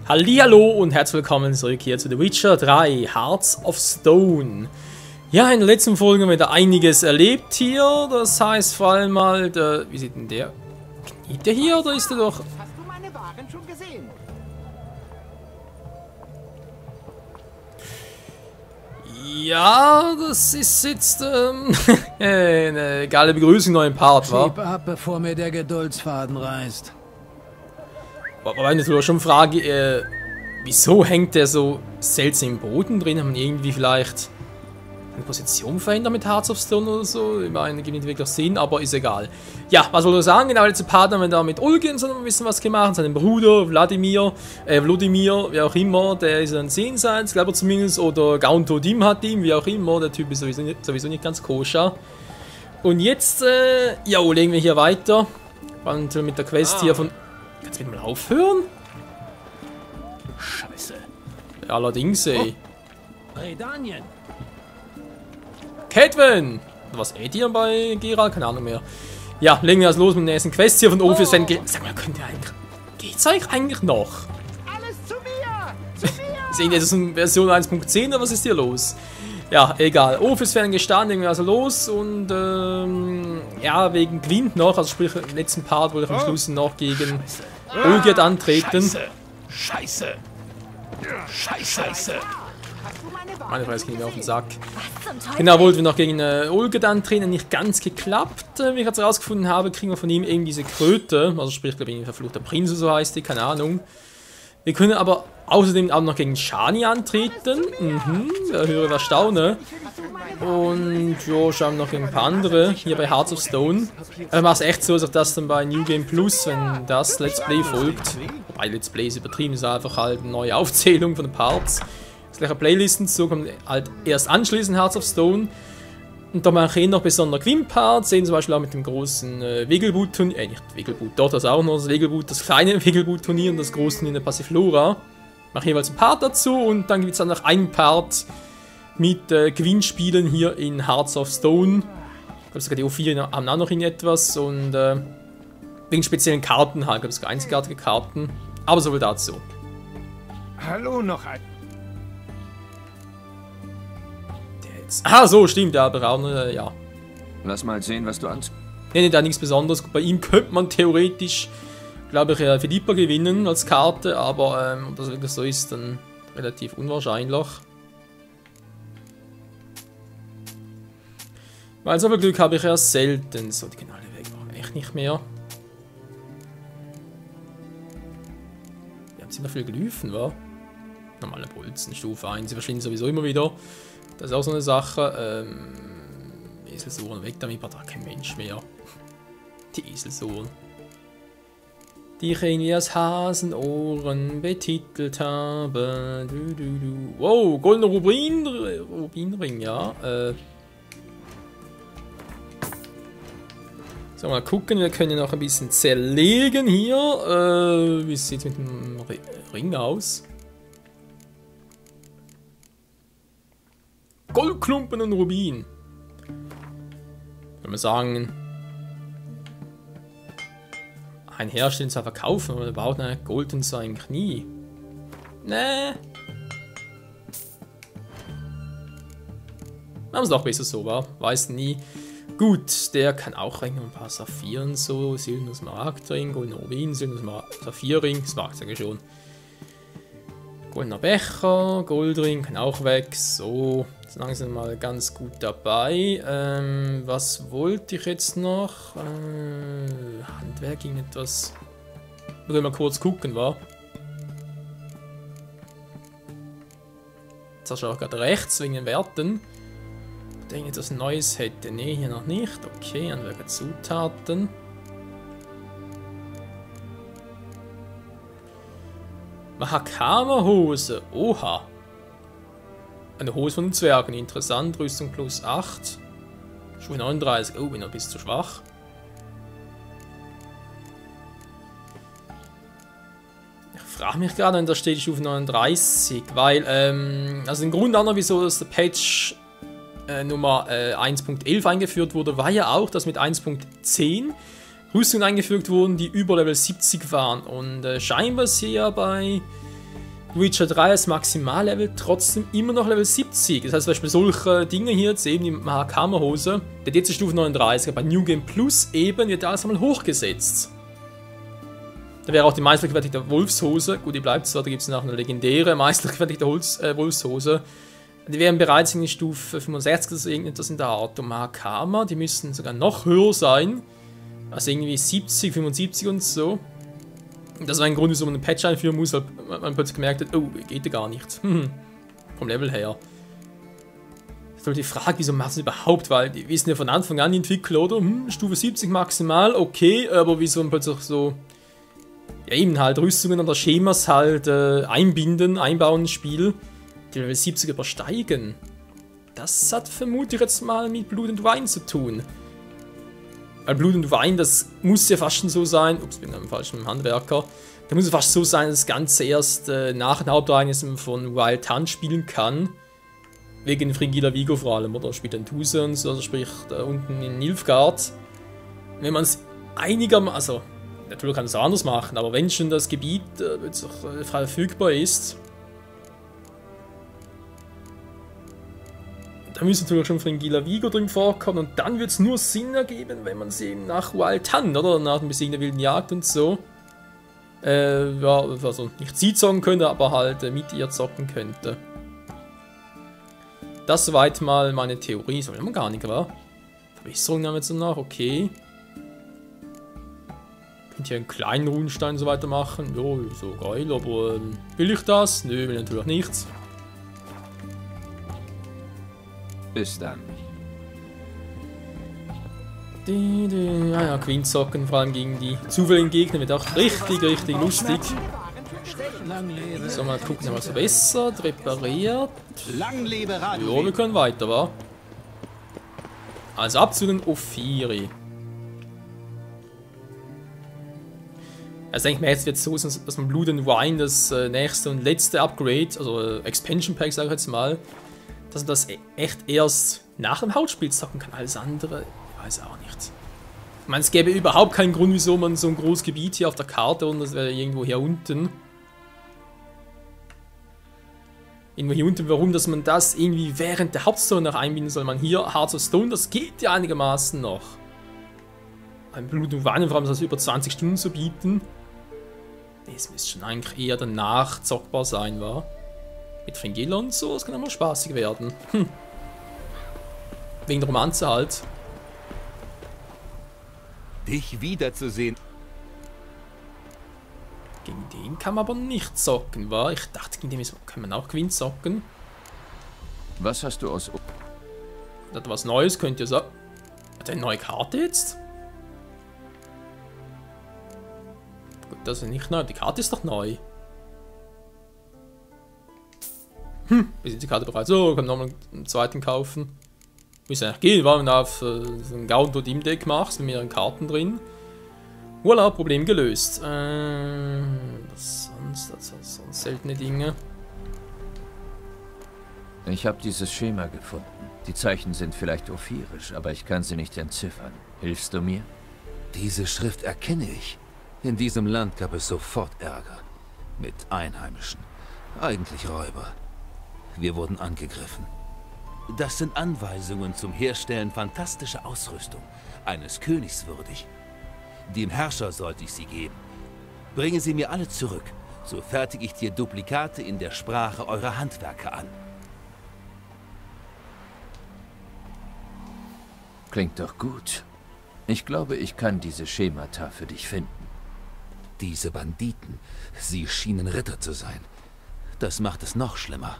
Hallihallo und herzlich willkommen zurück hier zu The Witcher 3 Hearts of Stone. Ja, in der letzten Folge haben wir da einiges erlebt hier. Das heißt vor allem mal, wie sieht denn der? Kniet der hier oder ist der doch... Hast du meine Waren schon gesehen? Ja, das ist jetzt eine geile Begrüßung, neuen Part, wa? Schieb ab, bevor mir der Geduldsfaden reißt. Aber wenn ich natürlich schon frage, wieso hängt der so seltsam im Boden drin? Haben wir irgendwie vielleicht eine Position verändert mit Hearts of Stone oder so? Ich meine, gibt nicht wirklich Sinn, aber ist egal. Ja, was wollte ich sagen? Genau, letzte Part haben wir da mit Olgin so ein bisschen was gemacht. Seinen Bruder, Wladimir, wie auch immer, der ist ein Jenseits, glaube ich zumindest. Oder Gaunto Dim hat ihn, wie auch immer. Der Typ ist sowieso nicht ganz koscher. Und jetzt, ja, legen wir hier weiter. Und mit der Quest hier von... Kannst du mal aufhören? Scheiße. Ja, allerdings, ey. Redanien. Kedwen! Was ihr bei Geralt? Keine Ahnung mehr. Ja, legen wir das los mit der nächsten Quest hier von Ophis. Sag mal, könnt ihr eigentlich... Geht's euch eigentlich noch? Alles zu mir! Zu mir! Sehen wir, das ist eine Version 1.10 oder was ist hier los? Ja, egal. Ophis werden gestanden, legen wir also los und ja, wegen Gwent noch, also sprich im letzten Part wollte ich am Schluss noch gegen Olgierd antreten. Scheiße. Scheiße. Meine Fresse ging mir auf den Sack. Genau, wollten wir noch gegen Olgierd antreten, nicht ganz geklappt. Wie ich jetzt herausgefunden habe, kriegen wir von ihm eben diese Kröte, also sprich, glaube ich, verfluchter Prinz, so heißt die, keine Ahnung. Wir können aber außerdem auch noch gegen Shani antreten. Höre was staune. Und ja, schauen wir noch gegen ein paar andere hier bei Hearts of Stone. Macht es echt so, dass das dann bei New Game Plus, wenn das Let's Play folgt. Wobei Let's Play ist übertrieben, ist einfach halt eine neue Aufzählung von den Parts. Das gleiche Playlisten, so kommt halt erst anschließend Hearts of Stone. Und da mache ich noch besondere Gwent-Parts, sehen zum Beispiel auch mit dem großen Wiggleboot-Turnier, nicht Wiggleboot, dort das auch noch, das Wiggleboot, das kleine Wiggleboot-Turnier und das große Turnier in der Passiflora. Mache jeweils einen Part dazu und dann gibt es dann noch einen Part mit Gewinnspielen hier in Hearts of Stone. Ich glaube sogar die O4 haben auch noch in etwas und wegen speziellen Karten halt, ich glaube sogar einzigartige Karten, aber so viel dazu. Hallo noch ein. Ah, so, stimmt, der Braun, ja. Lass mal sehen, was du an... Nee, da nichts Besonderes. Bei ihm könnte man theoretisch, glaube ich, Philippa gewinnen als Karte, aber ob das wirklich so ist, dann relativ unwahrscheinlich. Weil so viel Glück habe ich ja selten. So, die gehen alle weg, machen echt nicht mehr. Wir haben ziemlich viele Glyphen, wa? Normale Bolzen, Stufe 1, sie verschwinden sowieso immer wieder. Das ist auch so eine Sache. Eselsohren weg, damit war da kein Mensch mehr. Die Eselsohren. Die ich irgendwie als Hasenohren betitelt habe. Wow, goldener Rubinring, ja. So, mal gucken, wir können noch ein bisschen zerlegen hier. Wie sieht es mit dem Ring aus? Goldklumpen und Rubin. Wenn wir sagen, ein Hersteller zu verkaufen, aber der baut eine Gold in sein Knie. Nee. Machen wir es doch besser so, wa? Weiß nie. Gut, der kann auch Ringe und ein paar Saphiren so. Silberner Smaragdring, goldener Rubin, silberner Saphirring, Smaragd sage ich schon. Goldener Becher, Goldring kann auch weg. So, jetzt langsam mal ganz gut dabei. Was wollte ich jetzt noch? Handwerk ging etwas. Wir mal kurz gucken, wa? Jetzt hast du auch gerade rechts wegen den Werten. Ich denke, etwas Neues hätte. Ne, hier noch nicht. Okay, Handwerker Zutaten. Mahakama-Hose. Oha. Eine Hose von den Zwergen. Interessant. Rüstung plus 8. Schuhe 39. Oh, bin noch ein bisschen zu schwach. Ich frage mich gerade, wenn da steht Stufe 39. Weil, also den Grund anderer, wieso das der Patch Nummer 1.11 eingeführt wurde, war ja auch, dass mit 1.10 Rüstungen eingefügt wurden, die über Level 70 waren. Und scheinbar ist hier bei Witcher 3 als Maximallevel trotzdem immer noch Level 70. Das heißt zum Beispiel solche Dinge hier, jetzt eben die Mahakama-Hose, der hat jetzt Stufe 39, aber bei New Game Plus eben wird alles einmal hochgesetzt. Da wäre auch die meistergefertigte Wolfshose, gut, die bleibt zwar, da gibt es noch eine legendäre meistergefertigte Wolfshose. Die wären bereits in die Stufe 65, also irgendetwas in der Art. Und Mahakama, die müssten sogar noch höher sein. Also irgendwie 70, 75 und so. Und das war ein Grund, wieso man einen Patch einführen muss, weil man plötzlich gemerkt hat, oh, geht ja gar nicht. Vom Level her. Das ist halt die Frage, wieso machen sie überhaupt, weil die wissen ja von Anfang an, die Entwickler, oder? Stufe 70 maximal, okay, aber wieso man plötzlich so... Ja, eben halt Rüstungen oder Schemas halt einbauen ins Spiel, die Level 70 übersteigen. Das hat vermutlich jetzt mal mit Blut und Wein zu tun. Weil Blut und Wein, das muss ja fast schon so sein, ups, bin am falschen Handwerker, da muss es fast so sein, dass das Ganze erst nach den Hauptereignissen von Wild Hunt spielen kann. Wegen Fringilla Vigo vor allem, oder spielt dann Tuse und so, also sprich da unten in Nilfgaard. Wenn man es einigermaßen, also natürlich kann es auch anders machen, aber wenn schon das Gebiet frei verfügbar ist, da müsste natürlich schon Fringilla Vigo drin vorkommen und dann wird es nur Sinn ergeben, wenn man sie eben nach Wild Hunt, oder nach dem Besiegen der wilden Jagd und so, ja, also nicht sie zocken könnte, aber halt mit ihr zocken könnte. Das soweit mal meine Theorie, so will man gar nicht, wa? Verbesserungen haben wir jetzt noch, okay. Könnt ihr einen kleinen Runenstein so weitermachen? Jo, so geil, aber will ich das? Nö, will natürlich nichts. Bis dann. Ja, Queensocken, vor allem gegen die zufälligen Gegner, wird auch richtig lustig. So, mal gucken, was verbessert, repariert. Ja, wir können weiter, wa? Also ab zu den Ophiri. Also denke ich mir, jetzt wird es so sein, dass man Blood and Wine, das nächste und letzte Upgrade, also Expansion Pack, sage ich jetzt mal, dass man das echt erst nach dem Hauptspiel zocken kann. Alles andere, ich weiß auch nicht. Ich meine, es gäbe überhaupt keinen Grund, wieso man so ein großes Gebiet hier auf der Karte, und das wäre irgendwo hier unten. Irgendwo hier unten, warum, dass man das irgendwie während der Hauptstory noch einbinden soll. Man hier Hearts of Stone, das geht ja einigermaßen noch. Ein Blut und Wein, vor allem das über 20 Stunden zu bieten. Das müsste schon eigentlich eher danach zockbar sein, wa? Mit Fringilla und so, das kann immer spaßig werden. Wegen der Romanze halt. Dich wiederzusehen. Gegen den kann man aber nicht zocken, wa? Ich dachte, gegen den kann man auch Queen zocken. Was hast du aus... Das hat was Neues, könnt ihr sagen. Hat er eine neue Karte jetzt? Gut, das ist nicht neu. Die Karte ist doch neu. Wir sind die Karte bereit. So, können nochmal einen zweiten kaufen. Müssen eigentlich gehen, weil man auf so ein Gaunt im Deck machst, mit mehreren Karten drin. Voilà, Problem gelöst. Was sonst? Sonst seltene Dinge. Ich habe dieses Schema gefunden. Die Zeichen sind vielleicht ophirisch, aber ich kann sie nicht entziffern. Hilfst du mir? Diese Schrift erkenne ich. In diesem Land gab es sofort Ärger. Mit Einheimischen. Eigentlich Räuber. Wir wurden angegriffen. Das sind Anweisungen zum Herstellen fantastischer Ausrüstung. Eines Königs würdig. Dem Herrscher sollte ich sie geben. Bringe sie mir alle zurück. So fertige ich dir Duplikate in der Sprache eurer Handwerker an. Klingt doch gut. Ich glaube, ich kann diese Schemata für dich finden. Diese Banditen, sie schienen Ritter zu sein. Das macht es noch schlimmer.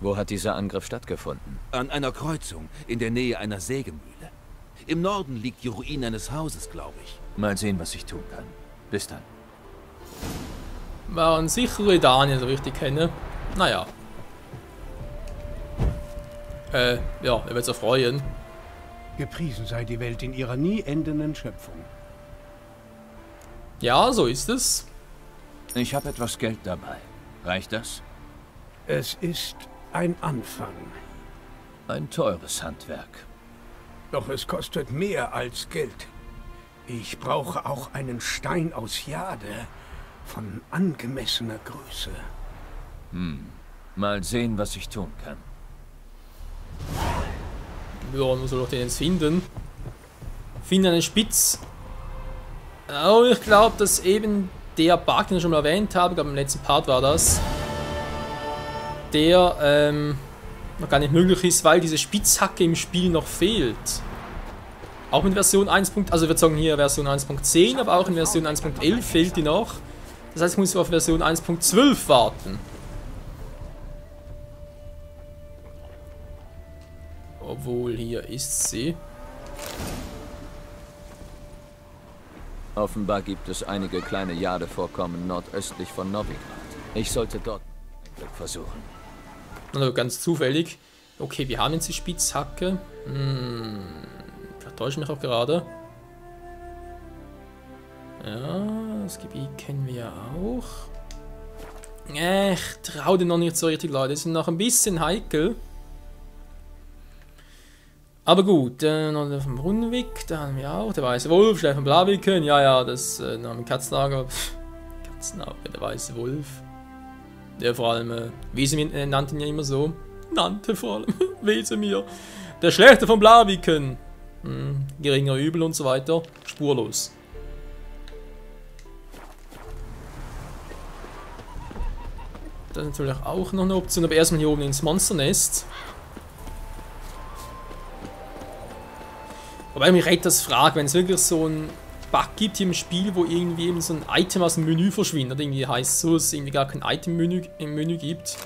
Wo hat dieser Angriff stattgefunden? An einer Kreuzung, in der Nähe einer Sägemühle. Im Norden liegt die Ruine eines Hauses, glaube ich. Mal sehen, was ich tun kann. Bis dann. Waren sichere Daniel, so richtig kenne. Naja. Ja, er wird sich freuen. Gepriesen sei die Welt in ihrer nie endenden Schöpfung. Ja, so ist es. Ich habe etwas Geld dabei. Reicht das? Es ist ein Anfang. Ein teures Handwerk. Doch es kostet mehr als Geld. Ich brauche auch einen Stein aus Jade von angemessener Größe. Mal sehen, was ich tun kann. Ja, man soll doch den jetzt finden. Finde einen Spitz. Oh, ich glaube, dass eben der Bug, den ich schon mal erwähnt habe, ich glaube im letzten Part war das, der noch gar nicht möglich ist, weil diese Spitzhacke im Spiel noch fehlt. Auch mit Version 1. Also ich würde sagen hier Version 1.10, aber auch in Version 1.11 fehlt die noch. Das heißt, ich muss auf Version 1.12 warten. Obwohl, hier ist sie. Offenbar gibt es einige kleine Jadevorkommen nordöstlich von Novigrad. Ich sollte dort ein Glück versuchen. Also ganz zufällig. Okay, wir haben jetzt die Spitzhacke. Täusche mich auch gerade. Ja, das Gebiet kennen wir ja auch. Ich traue den noch nicht so richtig, Leute. Das ist noch ein bisschen heikel. Aber gut, noch vom Brunnenweg, da haben wir auch. Der weiße Wolf, Stefan Blaviken. Ja, das Name Katzenauge. Katzenauge, der weiße Wolf. Der vor allem, Wesemir nannte ihn ja immer so. Nannte vor allem Wesemir. Der Schlechte von Blaviken. Geringer Übel und so weiter. Spurlos. Das ist natürlich auch noch eine Option, aber erstmal hier oben ins Monsternest. Wobei ich mich etwas frage, wenn es wirklich so ein Bug gibt hier im Spiel, wo irgendwie eben so ein Item aus dem Menü verschwindet, irgendwie heißt so, dass es irgendwie gar kein Item im Menü gibt.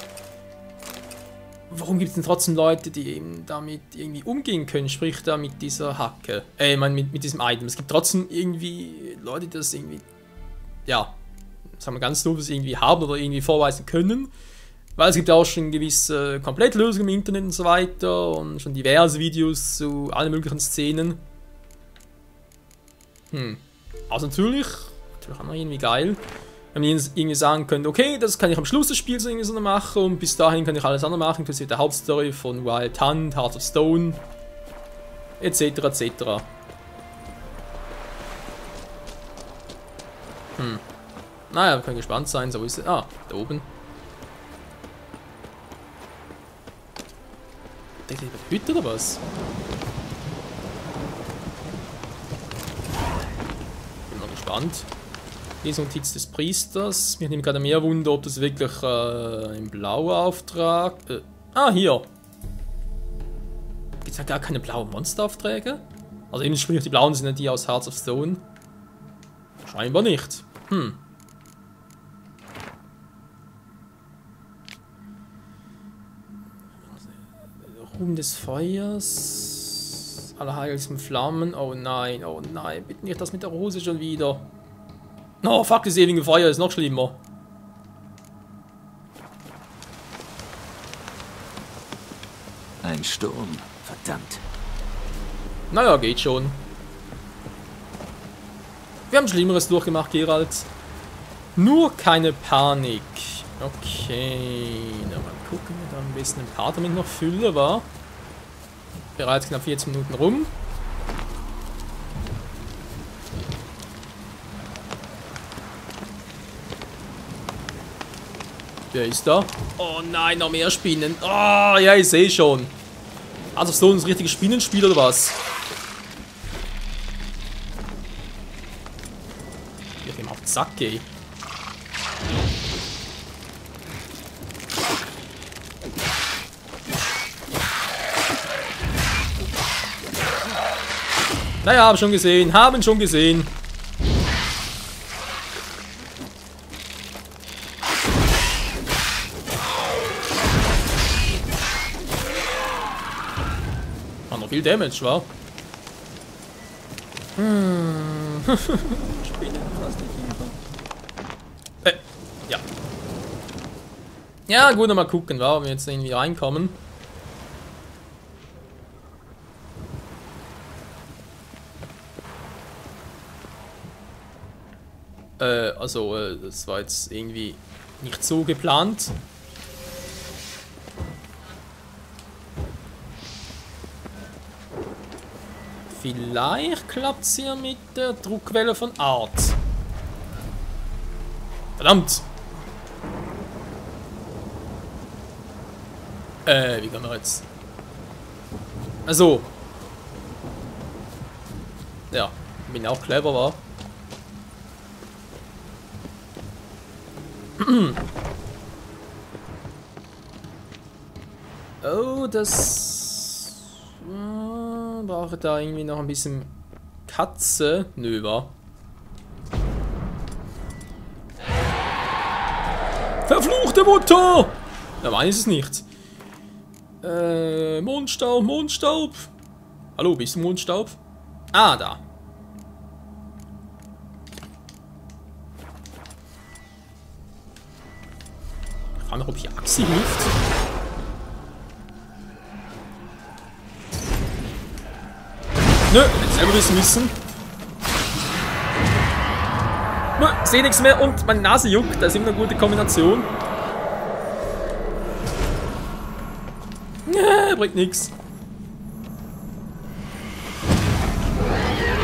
Warum gibt es denn trotzdem Leute, die eben damit irgendwie umgehen können, sprich da mit dieser Hacke, ich meine mit diesem Item. Es gibt trotzdem irgendwie Leute, die das irgendwie, ja, sagen wir ganz doof, das irgendwie haben oder irgendwie vorweisen können. Weil es gibt auch schon gewisse Komplettlösungen im Internet und so weiter und schon diverse Videos zu allen möglichen Szenen. Also natürlich auch noch irgendwie geil. Wenn man irgendwie sagen könnte, okay, das kann ich am Schluss des Spiels irgendwie so machen und bis dahin kann ich alles andere machen, inklusive der Hauptstory von Wild Hunt, Heart of Stone, etc. etc. Naja, wir können gespannt sein, so ist es. Ah, da oben. Der geht über die Hütte oder was? Bin mal gespannt. Diese Notiz des Priesters. Mich nimmt gerade mehr Wunder, ob das wirklich ein blauer Auftrag. Hier. Gibt es ja gar keine blauen Monsteraufträge? Also eben sprich, die blauen sind ja die aus Hearts of Stone. Scheinbar nicht. Ruhm des Feuers. Allerheiligen Flammen. Oh nein, bitte nicht das mit der Rose schon wieder. Oh fuck, das ewige Feuer ist noch schlimmer. Ein Sturm, verdammt. Naja, geht schon. Wir haben Schlimmeres durchgemacht, Geralt. Nur keine Panik. Okay, na mal gucken, ob da am besten ein Part damit noch Fülle war. Bereits knapp 14 Minuten rum. Wer ist da? Oh nein, noch mehr Spinnen. Oh, ja, ich sehe schon. Also so ein richtiges Spinnenspiel oder was? Ich geh mal auf den Sack, ey. Naja, haben schon gesehen. War noch viel Damage, wa? Ja. Ja, gut, mal gucken, wa? Ob wir jetzt irgendwie reinkommen. Das war jetzt irgendwie nicht so geplant. Vielleicht klappt es hier mit der Druckwelle von Art. Verdammt! Wie kann man jetzt? Also. Ja, bin auch clever, war. Oh, das... brauche da irgendwie noch ein bisschen Katze. Nö, war. Verfluchte Mutter! Da weiß es nicht. Mondstaub, Mondstaub. Hallo, bist du Mondstaub? Ah, da. Ich frage mich, ob hier Axi hilft. Nö, hätte selber wissen müssen. Nö, sehe nichts mehr und meine Nase juckt. Das ist immer eine gute Kombination. Bringt nichts.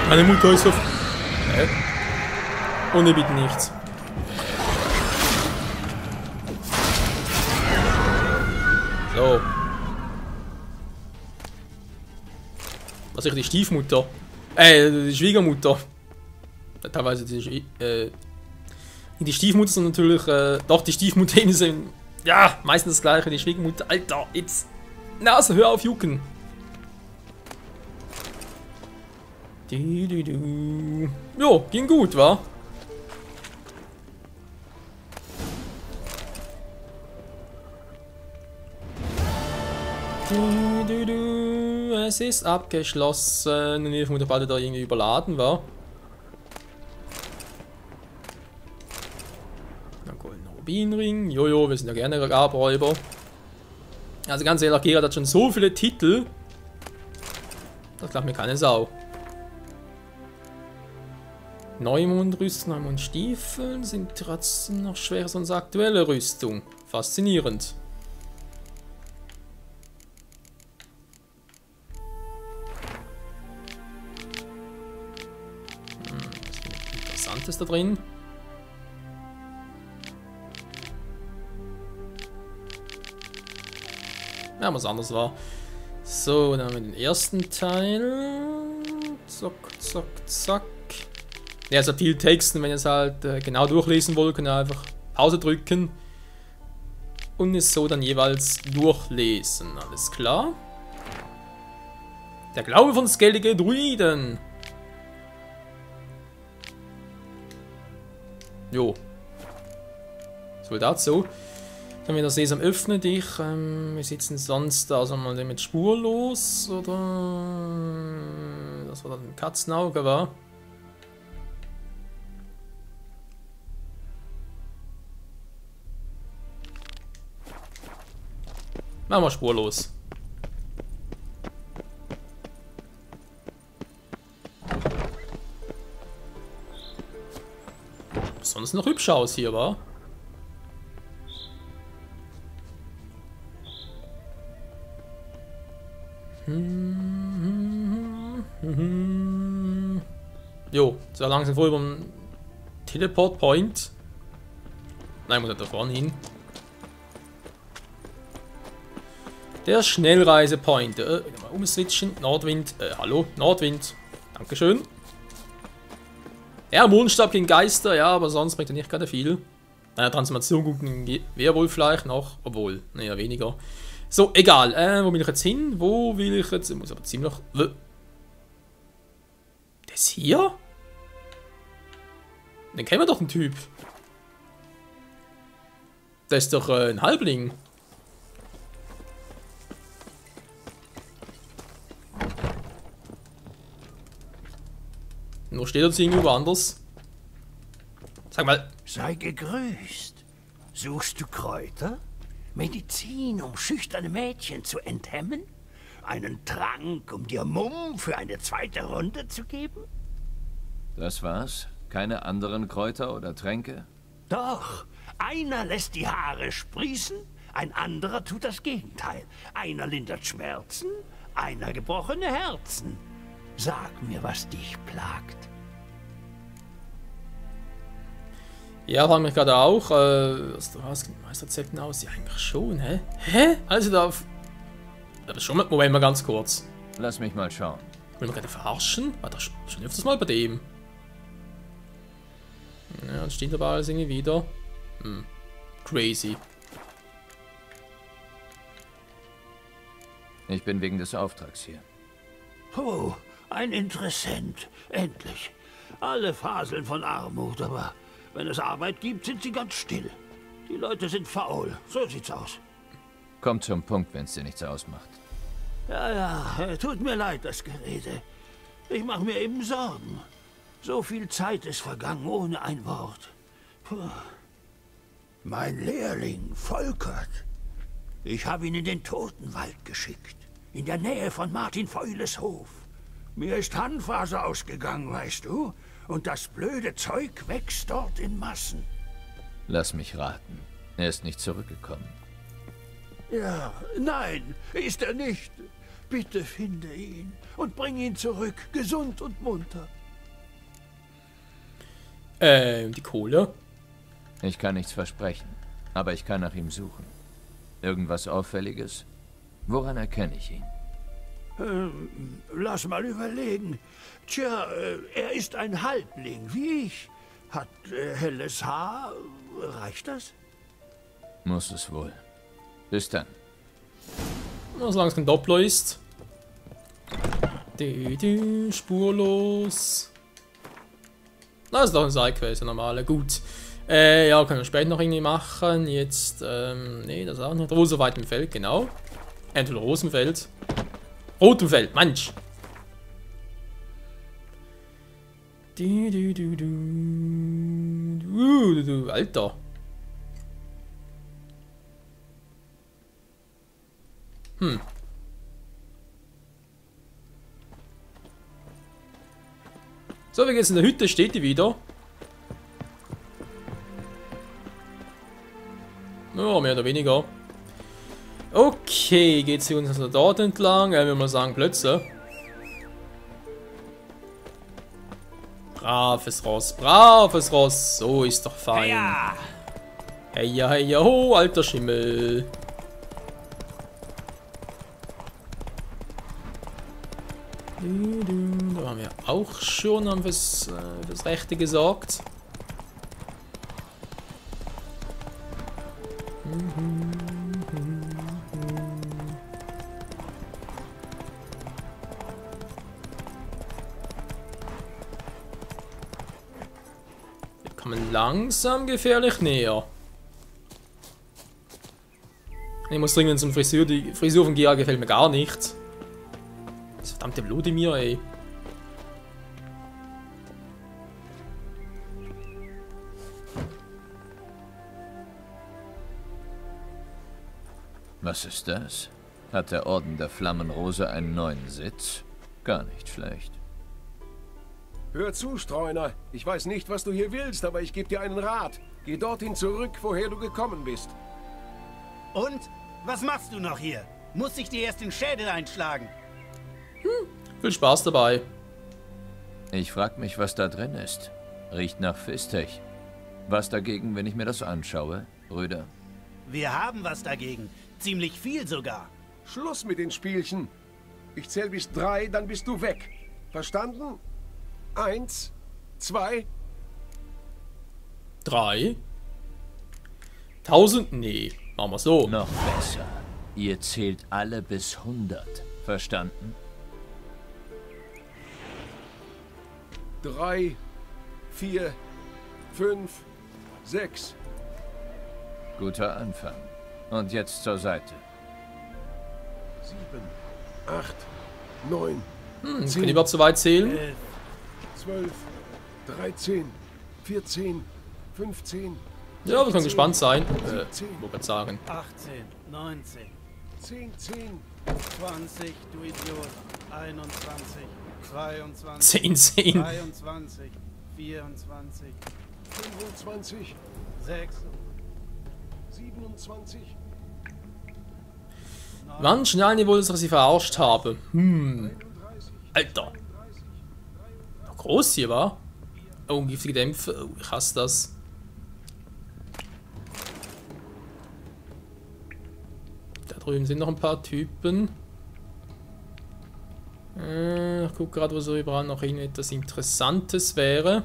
Meine Mutter ist auf... Ohne bitte nichts. So. Was ist die Stiefmutter? Die Schwiegermutter. Teilweise die Stiefmutter sind natürlich... doch, die Stiefmutter sind... Ja, meistens das gleiche. Die Schwiegermutter... Alter, jetzt... Nase, hör auf jucken. Jo, ging gut, wa? Es ist abgeschlossen. Und ich muss bald da irgendwie überladen, wa? Dann goldener Rubinring. Jojo, wir sind ja gerne Grabräuber. Also ganz ehrlich, Geralt hat schon so viele Titel. Das glaubt mir keine Sau. Neumondrüstung, Neumondstiefeln sind trotzdem noch schwerer als unsere aktuelle Rüstung. Faszinierend. Was ist Interessantes da drin? Ja, was anderes war. So, dann haben wir den ersten Teil. Zack, zack, zack. Ja, es hat viel Text und wenn ihr es halt genau durchlesen wollt, könnt ihr einfach Pause drücken und es so dann jeweils durchlesen. Alles klar? Der Glaube von Skellige Druiden. Jo. So dazu. Dann wieder Sesam, öffne dich. Wir sitzen sonst da, also mal mit spurlos, oder? Das war dann ein Katzenauge, war. Machen wir spurlos. Sonst noch hübsch aus hier, wa? Jo, so langsam vor über den Teleport Point. Nein, ich muss da vorne hin. Der Schnellreise-Point. Mal umswitchen. Nordwind. Hallo, Nordwind. Dankeschön. Ja, Mondstab gegen Geister, ja, aber sonst bringt er nicht gerade viel. Eine Transformation gegen Werwolf vielleicht noch, obwohl, naja, weniger. So, egal. Wo will ich jetzt hin? Wo will ich jetzt? Ich muss aber ziemlich... Das hier? Den kennen wir doch, den Typ. Das ist doch ein Halbling. Nur steht uns irgendwo anders. Sag mal. Sei gegrüßt. Suchst du Kräuter? Medizin, um schüchterne Mädchen zu enthemmen? Einen Trank, um dir Mumm für eine zweite Runde zu geben? Das war's? Keine anderen Kräuter oder Tränke? Doch. Einer lässt die Haare sprießen, ein anderer tut das Gegenteil. Einer lindert Schmerzen, einer gebrochene Herzen. Sag mir, was dich plagt. Ja, frage mich gerade auch. Was du hast, Meisterrezepten aus? Ja, eigentlich schon, hä? Hä? Also da. Aber schon mal. Moment mal ganz kurz. Lass mich mal schauen. Will man gerade verarschen? War doch schon öfters mal bei dem. Ja, dann steht aber alles irgendwie wieder. Hm. Crazy. Ich bin wegen des Auftrags hier. Oh, ein Interessent. Endlich. Alle faseln von Armut, aber wenn es Arbeit gibt, sind sie ganz still. Die Leute sind faul. So sieht's aus. Kommt zum Punkt, wenn es dir nichts ausmacht. Ja, tut mir leid, das Gerede. Ich mache mir eben Sorgen. So viel Zeit ist vergangen ohne ein Wort. Puh. Mein Lehrling, Volkert. Ich habe ihn in den Totenwald geschickt. In der Nähe von Martin Feules Hof. Mir ist Handfaser ausgegangen, weißt du? Und das blöde Zeug wächst dort in Massen. Lass mich raten. Er ist nicht zurückgekommen. Ja, nein, ist er nicht. Bitte finde ihn und bring ihn zurück, gesund und munter. Die Kohle? Ich kann nichts versprechen, aber ich kann nach ihm suchen. Irgendwas Auffälliges? Woran erkenne ich ihn? Lass mal überlegen. Tja, er ist ein Halbling, wie ich. Hat helles Haar. Reicht das? Muss es wohl. Bis dann. Solange es kein Doppler ist. Spurlos. Das ist doch ein Sidequest, ein normaler. Gut. Ja, können wir später noch irgendwie machen. Jetzt, nee, das auch nicht. Rosenweit im Feld, genau. Entweder Rosenfeld. Rotenfeld, Mensch. Alter. So, wie geht's in der Hütte? Steht die wieder? Ja, mehr oder weniger. Okay, geht's hier uns also dort entlang? Wir mal sagen Plötze. Braves Ross, so ist doch fein. Heya, heya, ho, alter Schimmel. Da haben wir auch schon fürs Rechte gesorgt. Wir kommen langsam gefährlich näher. Ich muss dringend zum Friseur. Die Frisur von Gia gefällt mir gar nicht. Das verdammte Wladimir, ey. Was ist das? Hat der Orden der Flammenrose einen neuen Sitz? Gar nicht schlecht. Hör zu, Streuner. Ich weiß nicht, was du hier willst, aber ich gebe dir einen Rat. Geh dorthin zurück, woher du gekommen bist. Und? Was machst du noch hier? Muss ich dir erst den Schädel einschlagen? Viel Spaß dabei. Ich frag mich, was da drin ist. Riecht nach Fistech. Was dagegen, wenn ich mir das anschaue, Brüder? Wir haben was dagegen. Ziemlich viel sogar. Schluss mit den Spielchen. Ich zähle bis 3, dann bist du weg. Verstanden? 1, 2... 3. 1000? Nee, machen wir so. Noch besser. Ihr zählt alle bis 100. Verstanden? 3, 4, 5, 6. Guter Anfang. Und jetzt zur Seite. 7, 8, 9, Können die überhaupt so weit zählen? 12, 13, 14, 15. Ja, wir können gespannt sein. 17, Wollte ich sagen. 18, 19, 10, 20, du Idiot. 21, 22, 10, 10. 23, 24, 25, 6, 27. Wann schnell die wohl, dass ich sie verarscht habe? Alter. Noch groß hier, war? Oh, giftige Dämpfe. Oh, ich hasse das. drüben sind noch ein paar Typen. Ich gucke gerade, wo so überall noch irgendetwas Interessantes wäre.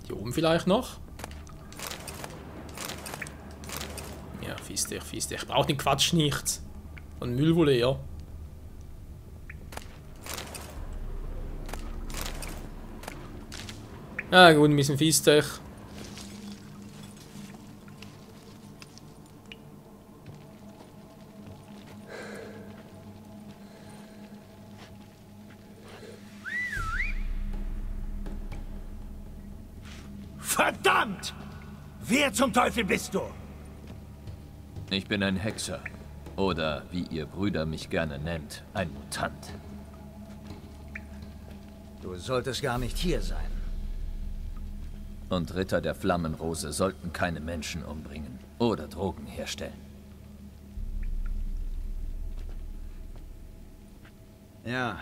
Hier oben vielleicht noch. Ja, fies dich. Ich brauche den Quatsch nicht. Von Müll wohl eher. Ja gut, ein bisschen fiestig. Verdammt! Wer zum Teufel bist du? Ich bin ein Hexer. Oder, wie ihr Brüder mich gerne nennt, ein Mutant. Du solltest gar nicht hier sein. Und Ritter der Flammenrose sollten keine Menschen umbringen oder Drogen herstellen. Ja,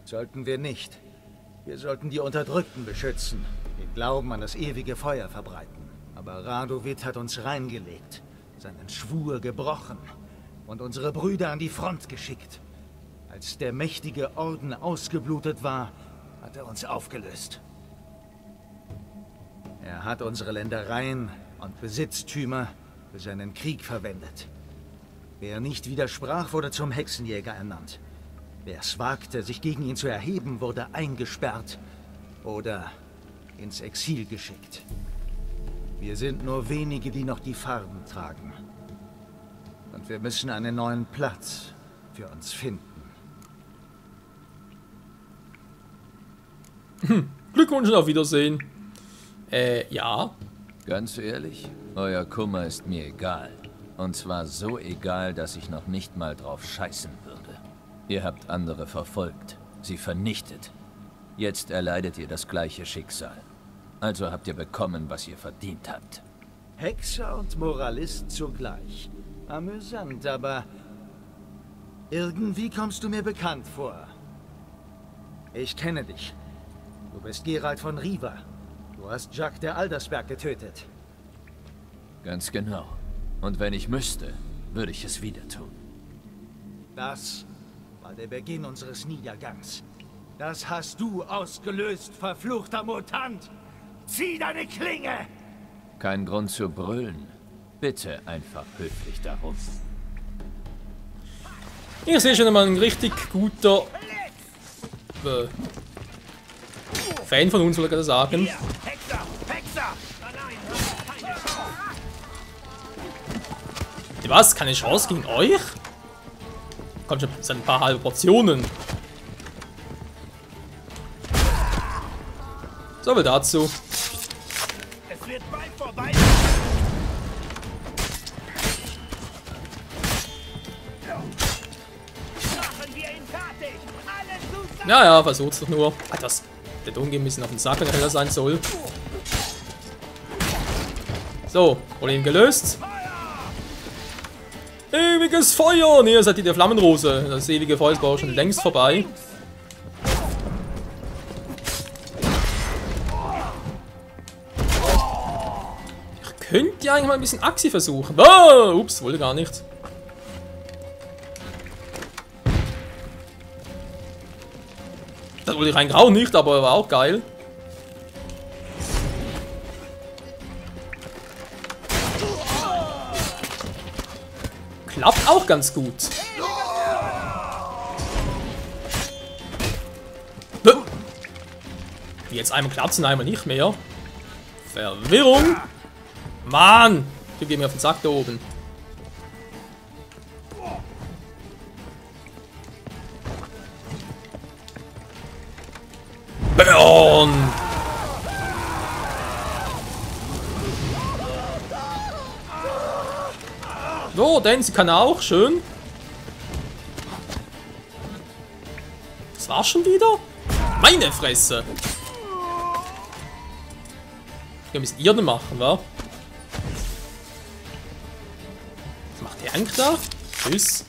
sollten wir nicht. Wir sollten die Unterdrückten beschützen, den Glauben an das ewige Feuer verbreiten. Aber Radovid hat uns reingelegt, seinen Schwur gebrochen und unsere Brüder an die Front geschickt. Als der mächtige Orden ausgeblutet war, hat er uns aufgelöst. Er hat unsere Ländereien und Besitztümer für seinen Krieg verwendet. Wer nicht widersprach, wurde zum Hexenjäger ernannt. Wer es wagte, sich gegen ihn zu erheben, wurde eingesperrt oder ins Exil geschickt. Wir sind nur wenige, die noch die Farben tragen. Und wir müssen einen neuen Platz für uns finden. Glückwunsch und auf Wiedersehen. Ja. Ganz ehrlich, euer Kummer ist mir egal. Und zwar so egal, dass ich noch nicht mal drauf scheißen würde. Ihr habt andere verfolgt, sie vernichtet. Jetzt erleidet ihr das gleiche Schicksal. Also habt ihr bekommen, was ihr verdient habt. Hexer und Moralist zugleich. Amüsant, aber irgendwie kommst du mir bekannt vor. Ich kenne dich. Du bist Geralt von Riva. Du hast Jacques der Aldersberg getötet. Ganz genau. Und wenn ich müsste, würde ich es wieder tun. Das war der Beginn unseres Niedergangs. Das hast du ausgelöst, verfluchter Mutant! Zieh deine Klinge! Kein Grund zu brüllen. Bitte einfach höflich darum. Ich sehe schon einmal ein richtig guter Fan von uns, würde ich sagen. Was? Keine Chance gegen euch? Kommt schon, das sind ein paar halbe Portionen. So viel dazu. Es wird bald vorbei. Machen wir ihn fertig. Alle zusammen. Ja, versucht's doch nur. Das, der Ton geht ein bisschen auf den Sack, wenn er heller sein soll. So, Problem gelöst. Ewiges Feuer! Ne, ihr seid die der Flammenrose. Das ewige Feuer ist aber auch schon längst vorbei. Ich könnte ja eigentlich mal ein bisschen Axi versuchen. Oh, ups, wollte gar nicht. Das wollte ich eigentlich auch nicht, aber war auch geil. Klappt auch ganz gut. Jetzt einmal klappt es und einmal nicht mehr. Verwirrung. Mann! Du gehst mir auf den Sack da oben. Burn! So, denn sie kann auch. Schön. Das war's schon wieder? Meine Fresse! Wir müssen ihr machen, wa? Was macht der eigentlich da? Tschüss.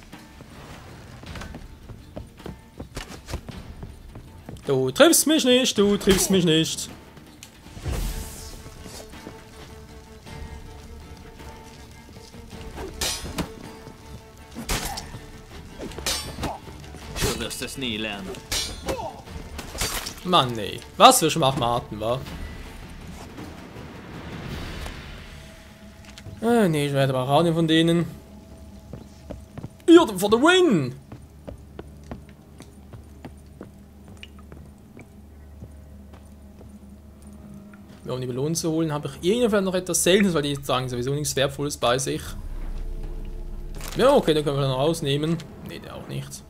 Du triffst mich nicht, du triffst mich nicht. Du wirst es nie lernen. Mann, nee. Was für Schmachmaten, wa? Nee, ich werde aber auch nicht von denen. Ihr for the win! Um die Belohnung zu holen, habe ich jedenfalls noch etwas Seltenes, weil die sagen sowieso nichts Wertvolles bei sich. Ja, okay, den können wir dann rausnehmen. Ne, der auch nicht.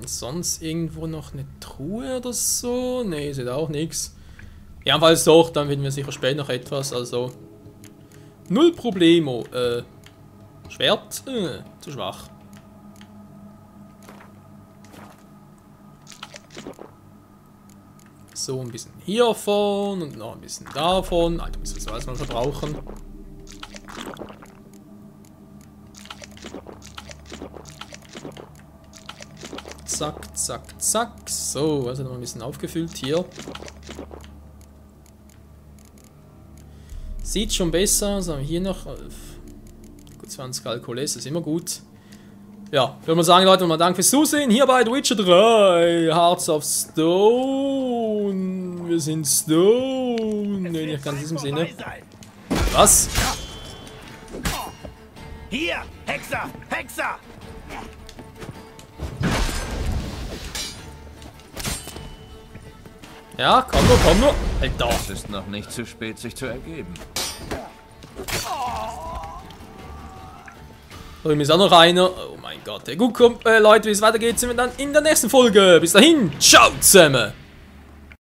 Sonst irgendwo noch eine Truhe oder so? Ne, sieht auch nichts. Ja, falls doch, dann finden wir sicher später noch etwas, also. Null Problemo. Schwert? Zu schwach. So, ein bisschen hiervon und noch ein bisschen davon. Alter, müssen wir das alles mal verbrauchen. Zack, zack, zack. So, also noch ein bisschen aufgefüllt hier. Sieht schon besser. Was haben wir hier noch? Gut, 20 Alkoholes, ist immer gut. Ja, würde man sagen, Leute, mal danke fürs Zusehen. Hier bei The Witcher 3. Hearts of Stone. Wir sind Stone. Nee, nicht ganz in diesem Sinne. Was? Hier, Hexer, Hexer! Ja, komm nur, komm nur. Alter. Es ist noch nicht zu spät, sich zu ergeben. Drüben ist auch noch einer. Oh mein Gott. Gut, Leute, wie es weitergeht, sind wir dann in der nächsten Folge. Bis dahin, ciao zusammen.